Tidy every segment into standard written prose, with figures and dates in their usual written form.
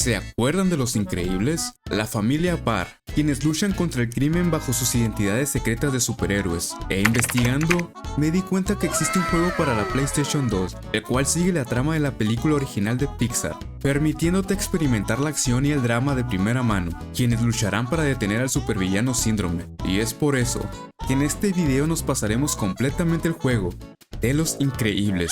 ¿Se acuerdan de Los Increíbles? La familia Barr, quienes luchan contra el crimen bajo sus identidades secretas de superhéroes. Investigando, me di cuenta que existe un juego para la PlayStation 2, el cual sigue la trama de la película original de Pixar, permitiéndote experimentar la acción y el drama de primera mano, quienes lucharán para detener al supervillano Síndrome. Y es por eso que en este video nos pasaremos completamente el juego de Los Increíbles.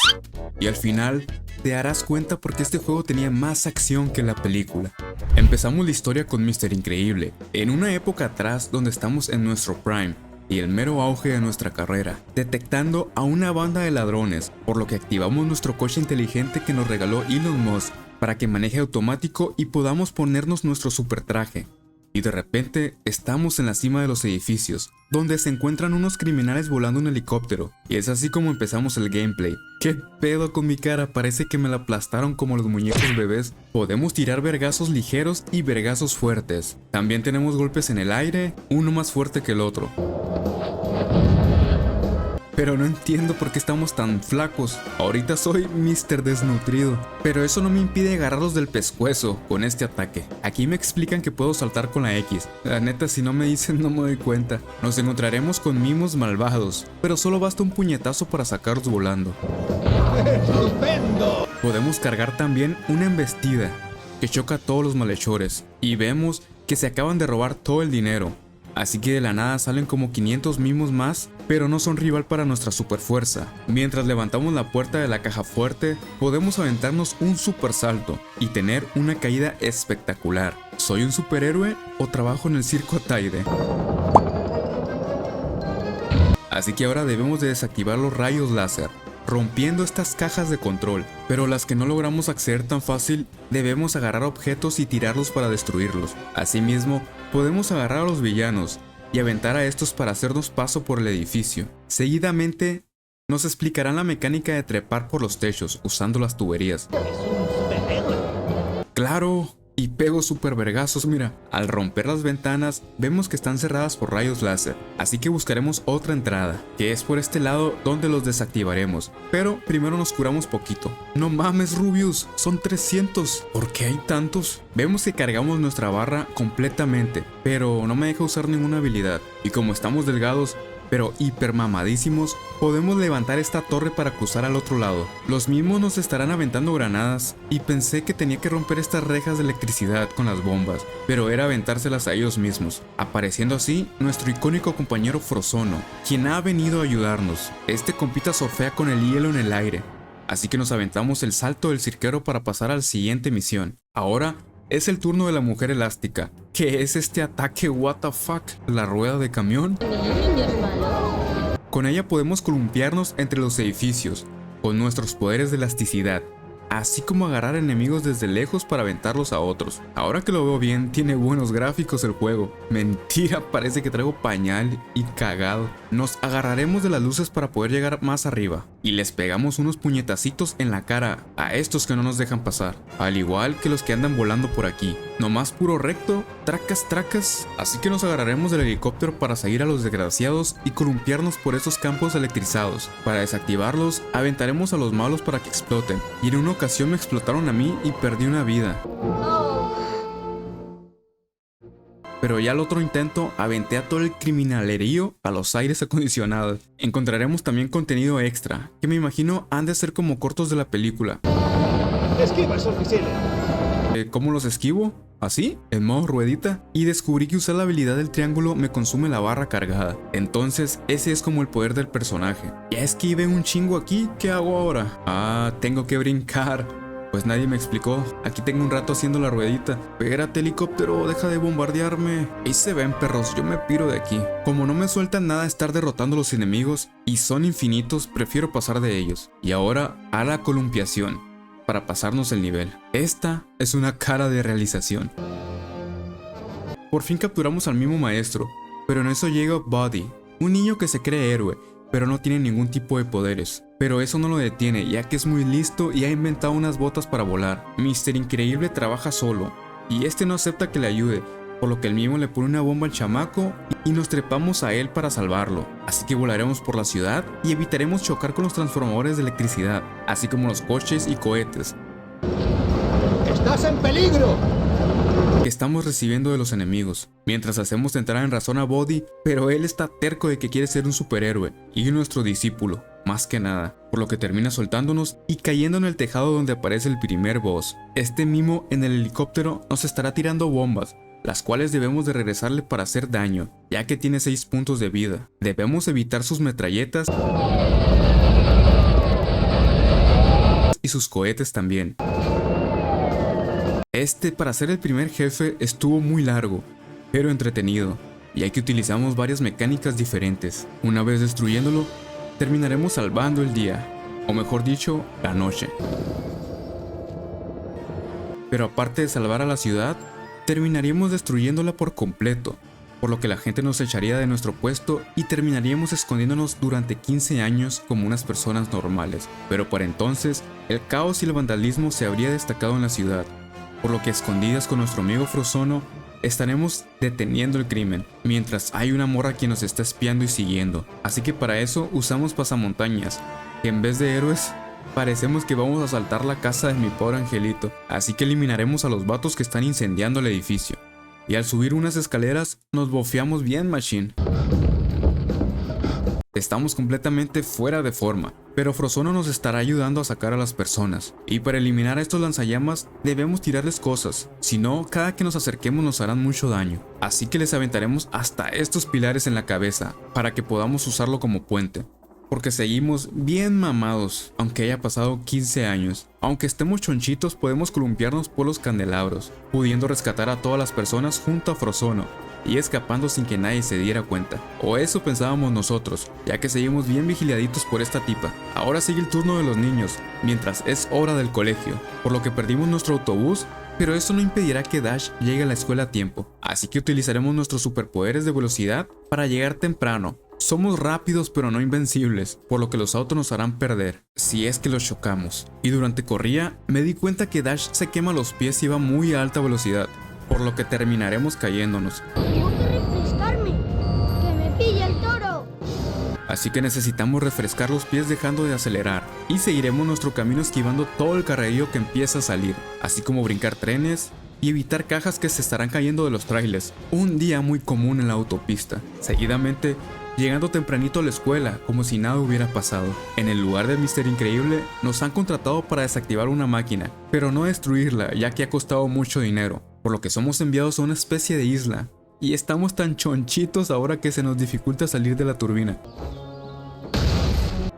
Y al final te darás cuenta porque este juego tenía más acción que la película. Empezamos la historia con Mr. Increíble, en una época atrás donde estamos en nuestro prime y el mero auge de nuestra carrera, detectando a una banda de ladrones, por lo que activamos nuestro coche inteligente que nos regaló Elon Musk para que maneje automático y podamos ponernos nuestro super traje. Y de repente estamos en la cima de los edificios, donde se encuentran unos criminales volando un helicóptero, y es así como empezamos el gameplay. ¿Qué pedo con mi cara? Parece que me la aplastaron como los muñecos bebés. Podemos tirar vergazos ligeros y vergazos fuertes. También tenemos golpes en el aire, uno más fuerte que el otro. Pero no entiendo por qué estamos tan flacos. Ahorita soy Mr. Desnutrido. Pero eso no me impide agarrarlos del pescuezo con este ataque. Aquí me explican que puedo saltar con la X. La neta, si no me dicen no me doy cuenta. Nos encontraremos con mimos malvados, pero solo basta un puñetazo para sacarlos volando. ¡Estupendo! Podemos cargar también una embestida que choca a todos los malhechores. Y vemos que se acaban de robar todo el dinero. Así que de la nada salen como 500 mimos más, pero no son rival para nuestra super fuerza. Mientras levantamos la puerta de la caja fuerte, podemos aventarnos un super salto y tener una caída espectacular. ¿Soy un superhéroe o trabajo en el circo Ataide? Así que ahora debemos de desactivar los rayos láser, rompiendo estas cajas de control, pero las que no logramos acceder tan fácil, debemos agarrar objetos y tirarlos para destruirlos. Asimismo, podemos agarrar a los villanos y aventar a estos para hacernos paso por el edificio. Seguidamente, nos explicarán la mecánica de trepar por los techos usando las tuberías. ¡Claro! Y pego super vergazos, mira. Al romper las ventanas, vemos que están cerradas por rayos láser, así que buscaremos otra entrada, que es por este lado donde los desactivaremos. Pero primero nos curamos poquito. No mames, Rubius, son 300. ¿Por qué hay tantos? Vemos que cargamos nuestra barra completamente, pero no me deja usar ninguna habilidad. Y como estamos delgados, pero hiper mamadísimos, podemos levantar esta torre para cruzar al otro lado. Los mismos nos estarán aventando granadas y pensé que tenía que romper estas rejas de electricidad con las bombas, pero era aventárselas a ellos mismos, apareciendo así nuestro icónico compañero Frozono, quien ha venido a ayudarnos. Este compita surfea con el hielo en el aire, así que nos aventamos el salto del cirquero para pasar a la siguiente misión. Ahora es el turno de la mujer elástica. ¿Qué es este ataque? What the fuck? ¿La rueda de camión? Con ella podemos columpiarnos entre los edificios, con nuestros poderes de elasticidad, así como agarrar enemigos desde lejos para aventarlos a otros. Ahora que lo veo bien, tiene buenos gráficos el juego. Mentira, parece que traigo pañal y cagado. Nos agarraremos de las luces para poder llegar más arriba, y les pegamos unos puñetacitos en la cara a estos que no nos dejan pasar, al igual que los que andan volando por aquí. Nomás puro recto, tracas tracas. Así que nos agarraremos del helicóptero para seguir a los desgraciados y columpiarnos por esos campos electrizados. Para desactivarlos, aventaremos a los malos para que exploten, y en una ocasión me explotaron a mí y perdí una vida. Pero ya al otro intento aventé a todo el criminalerío a los aires acondicionados. Encontraremos también contenido extra, que me imagino han de ser como cortos de la película. Esquiva, oficiales. ¿Cómo los esquivo? ¿Así? En modo ruedita. Y descubrí que usar la habilidad del triángulo me consume la barra cargada. Entonces ese es como el poder del personaje. Ya esquivé un chingo aquí, ¿qué hago ahora? Ah, tengo que brincar. Pues nadie me explicó. Aquí tengo un rato haciendo la ruedita. Espérate, helicóptero, deja de bombardearme. Ahí se ven, perros, yo me piro de aquí. Como no me sueltan nada estar derrotando a los enemigos y son infinitos, prefiero pasar de ellos. Y ahora a la columpiación, para pasarnos el nivel. Esta es una cara de realización. Por fin capturamos al mismo maestro, pero en eso llega Buddy, un niño que se cree héroe, pero no tiene ningún tipo de poderes. Pero eso no lo detiene, ya que es muy listo y ha inventado unas botas para volar. Mr. Increíble trabaja solo, y este no acepta que le ayude, por lo que el mismo le pone una bomba al chamaco y nos trepamos a él para salvarlo. Así que volaremos por la ciudad y evitaremos chocar con los transformadores de electricidad, así como los coches y cohetes. ¡Estás en peligro! que estamos recibiendo de los enemigos, mientras hacemos entrar en razón a Body, pero él está terco de que quiere ser un superhéroe y nuestro discípulo, más que nada, por lo que termina soltándonos y cayendo en el tejado donde aparece el primer boss. Este mimo en el helicóptero nos estará tirando bombas, las cuales debemos de regresarle para hacer daño, ya que tiene 6 puntos de vida. Debemos evitar sus metralletas y sus cohetes también. Para ser el primer jefe estuvo muy largo, pero entretenido, ya que utilizamos varias mecánicas diferentes. Una vez destruyéndolo, terminaremos salvando el día, o mejor dicho, la noche. Pero aparte de salvar a la ciudad, terminaríamos destruyéndola por completo, por lo que la gente nos echaría de nuestro puesto y terminaríamos escondiéndonos durante 15 años como unas personas normales. Pero para entonces, el caos y el vandalismo se habría destacado en la ciudad, por lo que escondidas con nuestro amigo Frozono, estaremos deteniendo el crimen, mientras hay una morra que nos está espiando y siguiendo. Así que para eso usamos pasamontañas, que en vez de héroes, parecemos que vamos a asaltar la casa de mi pobre angelito. Así que eliminaremos a los vatos que están incendiando el edificio. Y al subir unas escaleras, nos bofeamos bien machine. Estamos completamente fuera de forma, pero Frozono nos estará ayudando a sacar a las personas. Y para eliminar a estos lanzallamas, debemos tirarles cosas, si no, cada que nos acerquemos nos harán mucho daño. Así que les aventaremos hasta estos pilares en la cabeza, para que podamos usarlo como puente. Porque seguimos bien mamados, aunque haya pasado 15 años. Aunque estemos chonchitos, podemos columpiarnos por los candelabros, pudiendo rescatar a todas las personas junto a Frozono, y escapando sin que nadie se diera cuenta. O eso pensábamos nosotros, ya que seguimos bien vigiladitos por esta tipa. Ahora sigue el turno de los niños, mientras es hora del colegio, por lo que perdimos nuestro autobús, pero eso no impedirá que Dash llegue a la escuela a tiempo. Así que utilizaremos nuestros superpoderes de velocidad para llegar temprano. Somos rápidos pero no invencibles, por lo que los autos nos harán perder, si es que los chocamos. Y durante corría, me di cuenta que Dash se quema los pies y va muy a alta velocidad, por lo que terminaremos cayéndonos. Tengo que refrescarme, que me pilla el toro. Así que necesitamos refrescar los pies dejando de acelerar, y seguiremos nuestro camino esquivando todo el carrerillo que empieza a salir, así como brincar trenes y evitar cajas que se estarán cayendo de los trailers. Un día muy común en la autopista. Seguidamente, llegando tempranito a la escuela, como si nada hubiera pasado. En el lugar del Mr. Increíble, nos han contratado para desactivar una máquina, pero no destruirla, ya que ha costado mucho dinero, por lo que somos enviados a una especie de isla, y estamos tan chonchitos ahora que se nos dificulta salir de la turbina.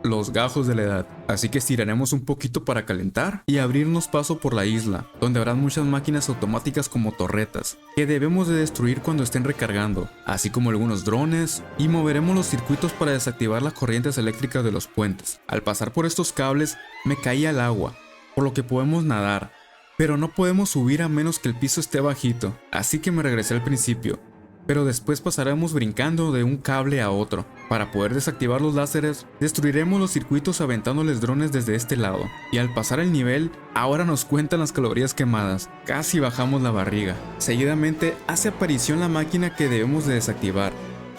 Los gajos de la edad. Así que estiraremos un poquito para calentar y abrirnos paso por la isla, donde habrán muchas máquinas automáticas como torretas, que debemos de destruir cuando estén recargando, así como algunos drones, y moveremos los circuitos para desactivar las corrientes eléctricas de los puentes. Al pasar por estos cables, me caí al agua, por lo que podemos nadar, pero no podemos subir a menos que el piso esté bajito, así que me regresé al principio. Pero después pasaremos brincando de un cable a otro. Para poder desactivar los láseres, destruiremos los circuitos aventándoles drones desde este lado. Y al pasar el nivel, ahora nos cuentan las calorías quemadas. Casi bajamos la barriga. Seguidamente, hace aparición la máquina que debemos de desactivar,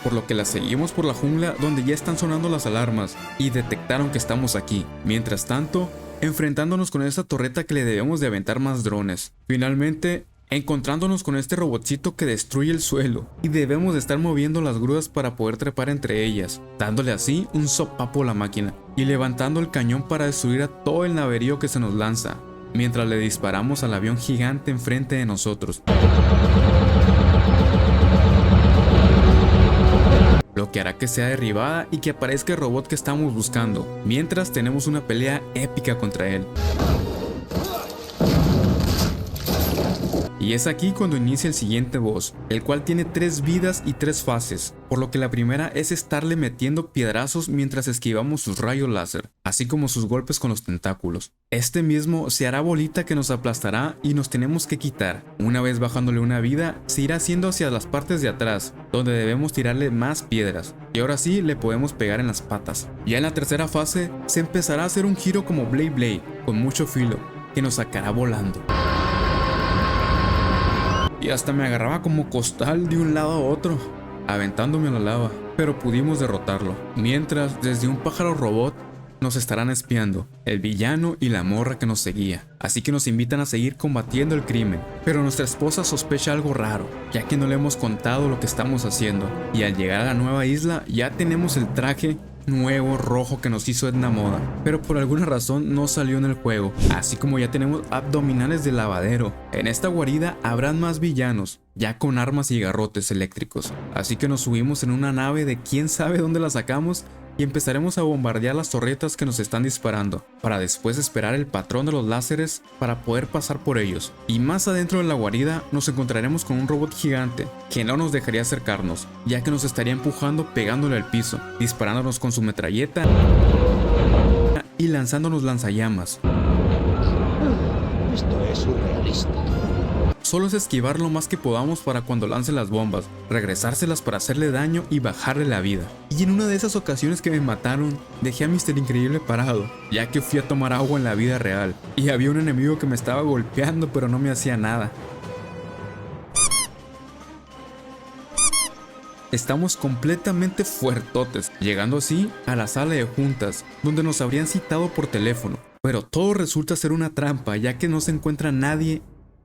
por lo que la seguimos por la jungla donde ya están sonando las alarmas y detectaron que estamos aquí. Mientras tanto, enfrentándonos con esta torreta que le debemos de aventar más drones. Finalmente, encontrándonos con este robotcito que destruye el suelo, y debemos de estar moviendo las grúas para poder trepar entre ellas, dándole así un sopapo a la máquina, y levantando el cañón para destruir a todo el naverío que se nos lanza, mientras le disparamos al avión gigante enfrente de nosotros. Lo que hará que sea derribada y que aparezca el robot que estamos buscando, mientras tenemos una pelea épica contra él. Y es aquí cuando inicia el siguiente boss, el cual tiene 3 vidas y 3 fases, por lo que la primera es estarle metiendo piedrazos mientras esquivamos sus rayos láser, así como sus golpes con los tentáculos. Este mismo se hará bolita que nos aplastará y nos tenemos que quitar. Una vez bajándole una vida, se irá haciendo hacia las partes de atrás, donde debemos tirarle más piedras, y ahora sí le podemos pegar en las patas. Ya en la tercera fase, se empezará a hacer un giro como Blade Blade, con mucho filo, que nos sacará volando. Y hasta me agarraba como costal de un lado a otro, aventándome a la lava, pero pudimos derrotarlo. Mientras, desde un pájaro robot, nos estarán espiando, el villano y la morra que nos seguía, así que nos invitan a seguir combatiendo el crimen. Pero nuestra esposa sospecha algo raro, ya que no le hemos contado lo que estamos haciendo, y al llegar a la nueva isla ya tenemos el traje nuevo rojo que nos hizo Edna Moda, pero por alguna razón no salió en el juego, así como ya tenemos abdominales de lavadero. En esta guarida habrán más villanos, ya con armas y garrotes eléctricos, así que nos subimos en una nave de quién sabe dónde la sacamos y empezaremos a bombardear las torretas que nos están disparando, para después esperar el patrón de los láseres para poder pasar por ellos. Y más adentro de la guarida nos encontraremos con un robot gigante que no nos dejaría acercarnos, ya que nos estaría empujando pegándole al piso, disparándonos con su metralleta y lanzándonos lanzallamas. Esto es surrealista. Solo es esquivar lo más que podamos para cuando lance las bombas, regresárselas para hacerle daño y bajarle la vida. Y en una de esas ocasiones que me mataron, dejé a Mr. Increíble parado, ya que fui a tomar agua en la vida real, y había un enemigo que me estaba golpeando pero no me hacía nada. Estamos completamente fuertotes, llegando así a la sala de juntas, donde nos habrían citado por teléfono. Pero todo resulta ser una trampa, ya que no se encuentra nadie.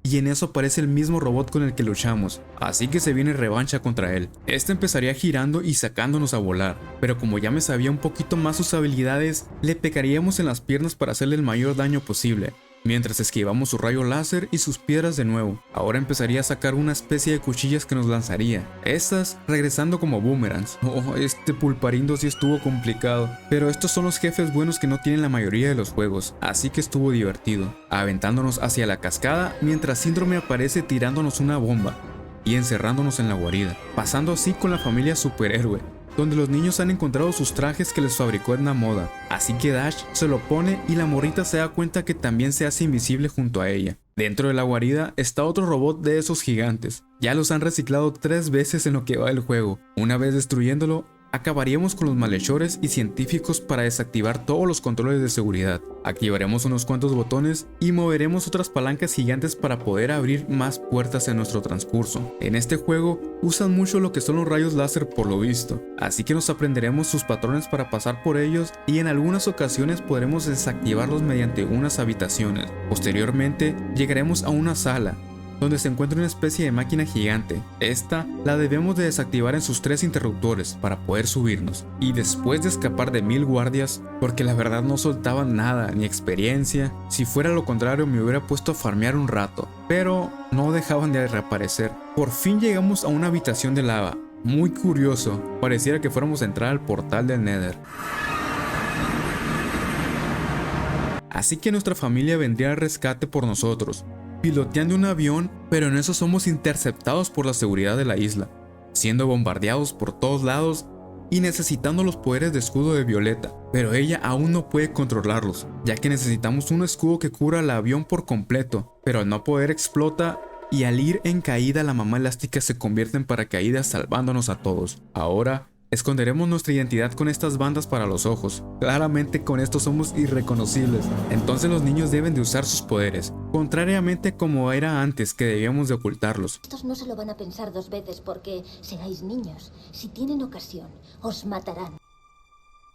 Y en eso aparece el mismo robot con el que luchamos, así que se viene revancha contra él. Este empezaría girando y sacándonos a volar, pero como ya me sabía un poquito más sus habilidades, le pegaríamos en las piernas para hacerle el mayor daño posible, mientras esquivamos su rayo láser y sus piedras de nuevo. Ahora empezaría a sacar una especie de cuchillas que nos lanzaría, estas regresando como boomerangs. Oh, este pulparindo sí estuvo complicado, pero estos son los jefes buenos que no tienen la mayoría de los juegos, así que estuvo divertido, aventándonos hacia la cascada mientras Síndrome aparece tirándonos una bomba y encerrándonos en la guarida, pasando así con la familia superhéroe, donde los niños han encontrado sus trajes que les fabricó Edna Moda, así que Dash se lo pone y la morrita se da cuenta que también se hace invisible junto a ella. Dentro de la guarida está otro robot de esos gigantes, ya los han reciclado 3 veces en lo que va del juego. Una vez destruyéndolo, acabaríamos con los malhechores y científicos para desactivar todos los controles de seguridad. Activaremos unos cuantos botones y moveremos otras palancas gigantes para poder abrir más puertas en nuestro transcurso. En este juego usan mucho lo que son los rayos láser por lo visto, así que nos aprenderemos sus patrones para pasar por ellos y en algunas ocasiones podremos desactivarlos mediante unas habitaciones. Posteriormente llegaremos a una sala donde se encuentra una especie de máquina gigante. Esta la debemos de desactivar en sus 3 interruptores para poder subirnos, y después de escapar de 1000 guardias, porque la verdad no soltaban nada ni experiencia. Si fuera lo contrario me hubiera puesto a farmear un rato, pero no dejaban de reaparecer. Por fin llegamos a una habitación de lava, muy curioso, pareciera que fuéramos a entrar al portal del Nether. Así que nuestra familia vendría al rescate por nosotros, piloteando un avión, pero en eso somos interceptados por la seguridad de la isla, siendo bombardeados por todos lados y necesitando los poderes de escudo de Violeta, pero ella aún no puede controlarlos, ya que necesitamos un escudo que cubra el avión por completo, pero al no poder explota y al ir en caída la mamá elástica se convierte en paracaídas salvándonos a todos. Ahora esconderemos nuestra identidad con estas bandas para los ojos. Claramente con esto somos irreconocibles. Entonces los niños deben de usar sus poderes, contrariamente como era antes que debíamos de ocultarlos. Estos no se lo van a pensar 2 veces porque seráis niños. Si tienen ocasión, os matarán.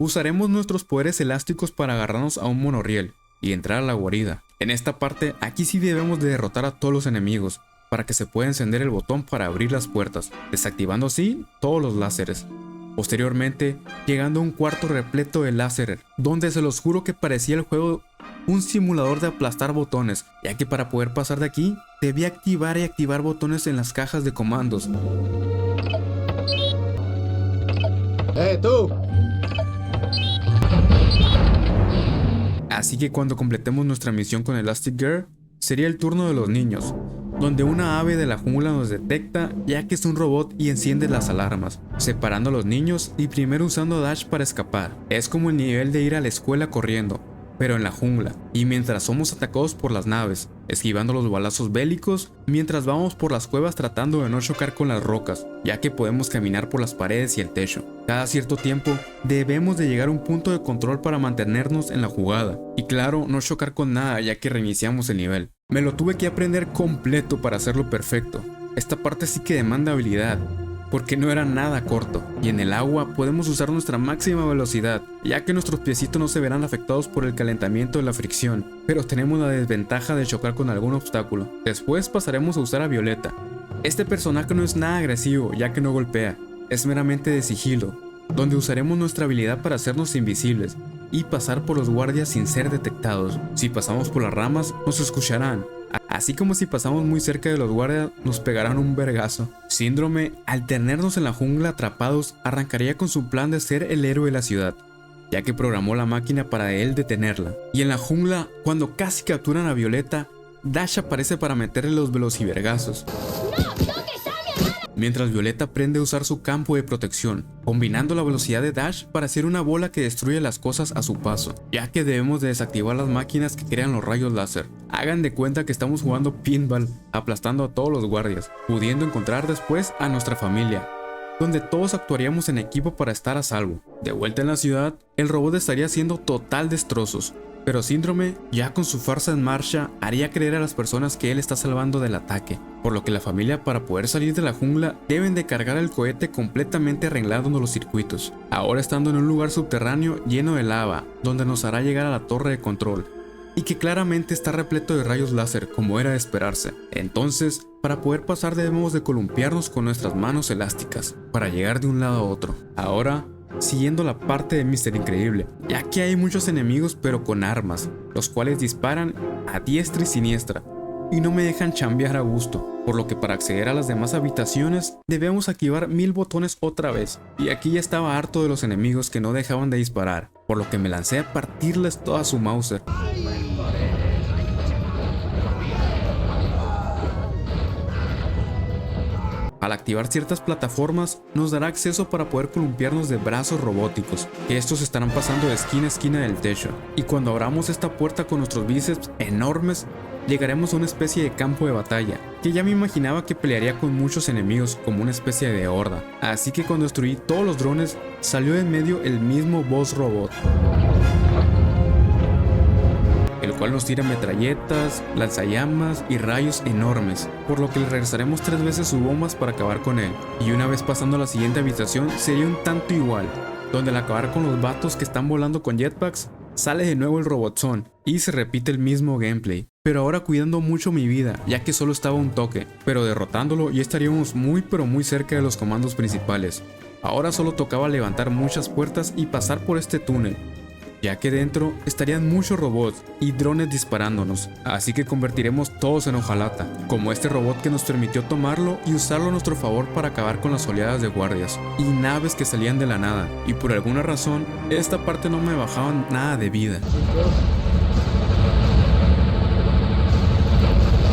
Usaremos nuestros poderes elásticos para agarrarnos a un monorriel y entrar a la guarida. En esta parte, aquí sí debemos de derrotar a todos los enemigos, para que se pueda encender el botón para abrir las puertas, desactivando así todos los láseres. Posteriormente, llegando a un cuarto repleto de láser, donde se los juro que parecía el juego un simulador de aplastar botones, ya que para poder pasar de aquí, debía activar y activar botones en las cajas de comandos. ¡Tú! Así que cuando completemos nuestra misión con Elastic Girl, sería el turno de los niños, donde una ave de la jungla nos detecta ya que es un robot y enciende las alarmas, separando a los niños y primero usando Dash para escapar. Es como el nivel de ir a la escuela corriendo, pero en la jungla, y mientras somos atacados por las naves, esquivando los balazos bélicos, mientras vamos por las cuevas tratando de no chocar con las rocas, ya que podemos caminar por las paredes y el techo. Cada cierto tiempo debemos de llegar a un punto de control para mantenernos en la jugada, y claro, no chocar con nada ya que reiniciamos el nivel. Me lo tuve que aprender completo para hacerlo perfecto. Esta parte sí que demanda habilidad, porque no era nada corto, y en el agua podemos usar nuestra máxima velocidad, ya que nuestros piecitos no se verán afectados por el calentamiento de la fricción, pero tenemos la desventaja de chocar con algún obstáculo. Después pasaremos a usar a Violeta. Este personaje no es nada agresivo, ya que no golpea, es meramente de sigilo, donde usaremos nuestra habilidad para hacernos invisibles y pasar por los guardias sin ser detectados. Si pasamos por las ramas, nos escucharán, así como si pasamos muy cerca de los guardias, nos pegarán un vergazo. Síndrome, al tenernos en la jungla atrapados, arrancaría con su plan de ser el héroe de la ciudad, ya que programó la máquina para él detenerla. Y en la jungla, cuando casi capturan a Violeta, Dash aparece para meterle los velocivergazos. Mientras Violeta aprende a usar su campo de protección, combinando la velocidad de Dash para hacer una bola que destruye las cosas a su paso, ya que debemos de desactivar las máquinas que crean los rayos láser. Hagan de cuenta que estamos jugando pinball, aplastando a todos los guardias, pudiendo encontrar después a nuestra familia, donde todos actuaríamos en equipo para estar a salvo. De vuelta en la ciudad, el robot estaría haciendo total destrozos, pero Síndrome, ya con su farsa en marcha, haría creer a las personas que él está salvando del ataque, por lo que la familia, para poder salir de la jungla, deben de cargar el cohete completamente arreglando los circuitos, ahora estando en un lugar subterráneo lleno de lava, donde nos hará llegar a la torre de control, y que claramente está repleto de rayos láser, como era de esperarse. Entonces, para poder pasar debemos de columpiarnos con nuestras manos elásticas, para llegar de un lado a otro. Ahora, siguiendo la parte de Mr. Increíble, ya que hay muchos enemigos pero con armas, los cuales disparan a diestra y siniestra, y no me dejan chambear a gusto, por lo que para acceder a las demás habitaciones debemos activar 1000 botones otra vez, y aquí ya estaba harto de los enemigos que no dejaban de disparar, por lo que me lancé a partirles toda su Mauser. Al activar ciertas plataformas, nos dará acceso para poder columpiarnos de brazos robóticos, que estos estarán pasando de esquina a esquina del techo, y cuando abramos esta puerta con nuestros bíceps enormes, llegaremos a una especie de campo de batalla, que ya me imaginaba que pelearía con muchos enemigos como una especie de horda, así que cuando destruí todos los drones, salió en medio el mismo boss robot, el cual nos tira metralletas, lanzallamas y rayos enormes, por lo que le regresaremos 3 veces sus bombas para acabar con él, y una vez pasando a la siguiente habitación sería un tanto igual, donde al acabar con los vatos que están volando con jetpacks, sale de nuevo el robotzón, y se repite el mismo gameplay, pero ahora cuidando mucho mi vida, ya que solo estaba un toque, pero derrotándolo ya estaríamos muy pero muy cerca de los comandos principales. Ahora solo tocaba levantar muchas puertas y pasar por este túnel, ya que dentro estarían muchos robots y drones disparándonos, así que convertiremos todos en hojalata, como este robot que nos permitió tomarlo y usarlo a nuestro favor para acabar con las oleadas de guardias y naves que salían de la nada, y por alguna razón, esta parte no me bajaban nada de vida.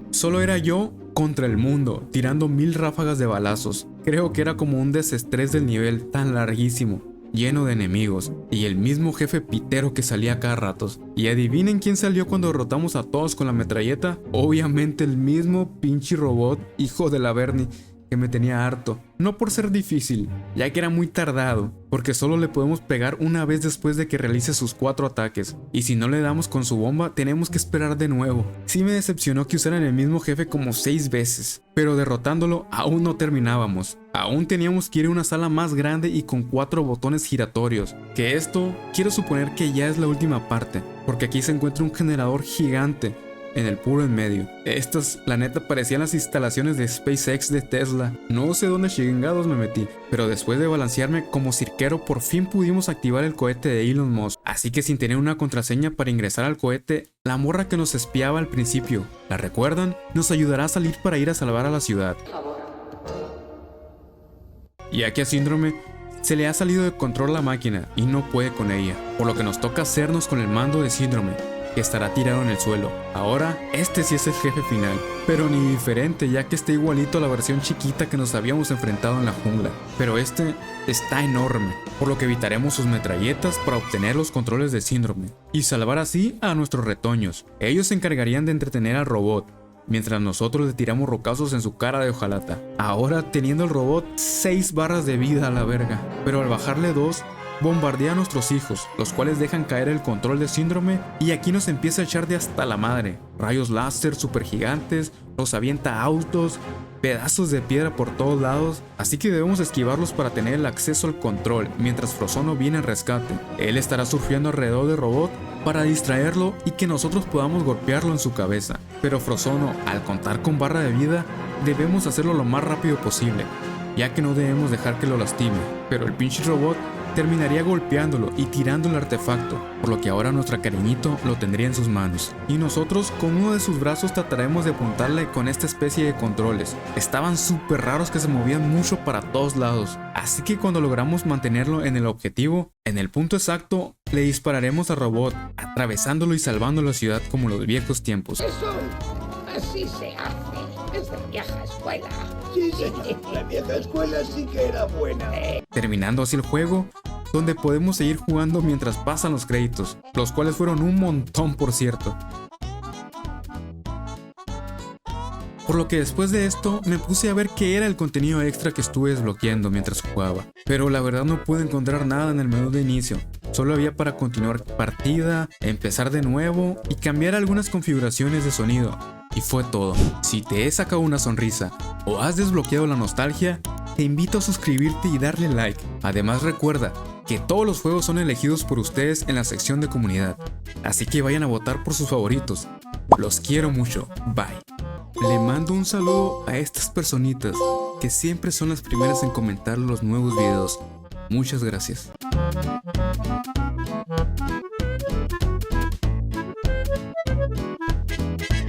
Solo era yo contra el mundo, tirando 1000 ráfagas de balazos. Creo que era como un desestrés del nivel tan larguísimo, lleno de enemigos, y el mismo jefe pitero que salía cada ratos. Y adivinen quién salió cuando derrotamos a todos con la metralleta. Obviamente el mismo pinche robot, hijo de la Bernie, que me tenía harto. No por ser difícil, ya que era muy tardado, porque solo le podemos pegar una vez después de que realice sus 4 ataques, y si no le damos con su bomba tenemos que esperar de nuevo. Sí me decepcionó que usaran el mismo jefe como 6 veces, pero derrotándolo aún no terminábamos. Aún teníamos que ir a una sala más grande y con 4 botones giratorios, que esto quiero suponer que ya es la última parte, porque aquí se encuentra un generador gigante en el puro en medio. Estas, la neta, parecían las instalaciones de SpaceX de Tesla. No sé dónde chingados me metí, pero después de balancearme como cirquero, por fin pudimos activar el cohete de Elon Musk. Así que sin tener una contraseña para ingresar al cohete, la morra que nos espiaba al principio, ¿la recuerdan? Nos ayudará a salir para ir a salvar a la ciudad. Y aquí a Síndrome se le ha salido de control la máquina y no puede con ella, por lo que nos toca hacernos con el mando de Síndrome, que estará tirado en el suelo. Ahora, este sí es el jefe final, pero ni diferente, ya que está igualito a la versión chiquita que nos habíamos enfrentado en la jungla, pero este está enorme, por lo que evitaremos sus metralletas para obtener los controles de Síndrome y salvar así a nuestros retoños. Ellos se encargarían de entretener al robot, mientras nosotros le tiramos rocazos en su cara de hojalata. Ahora, teniendo el robot 6 barras de vida a la verga, pero al bajarle 2, bombardea a nuestros hijos, los cuales dejan caer el control de Síndrome, y aquí nos empieza a echar de hasta la madre. Rayos láser super gigantes, nos avienta autos, pedazos de piedra por todos lados, así que debemos esquivarlos para tener el acceso al control mientras Frozono viene en rescate. Él estará surfeando alrededor del robot para distraerlo y que nosotros podamos golpearlo en su cabeza. Pero Frozono, al contar con barra de vida, debemos hacerlo lo más rápido posible, ya que no debemos dejar que lo lastime, pero el pinche robot terminaría golpeándolo y tirando el artefacto, por lo que ahora nuestra cariñito lo tendría en sus manos. Y nosotros con uno de sus brazos trataremos de apuntarle con esta especie de controles. Estaban súper raros que se movían mucho para todos lados, así que cuando logramos mantenerlo en el objetivo, en el punto exacto, le dispararemos al robot, atravesándolo y salvando la ciudad como los viejos tiempos. Eso, así se hace. Es de vieja escuela. Sí, señor. La vieja escuela sí que era buena. Terminando así el juego, donde podemos seguir jugando mientras pasan los créditos, los cuales fueron un montón por cierto. Por lo que después de esto me puse a ver qué era el contenido extra que estuve desbloqueando mientras jugaba, pero la verdad no pude encontrar nada en el menú de inicio. Solo había para continuar partida, empezar de nuevo y cambiar algunas configuraciones de sonido. Y fue todo. Si te he sacado una sonrisa o has desbloqueado la nostalgia, te invito a suscribirte y darle like. Además recuerda que todos los juegos son elegidos por ustedes en la sección de comunidad, así que vayan a votar por sus favoritos. Los quiero mucho. Bye. Le mando un saludo a estas personitas que siempre son las primeras en comentar los nuevos videos. Muchas gracias.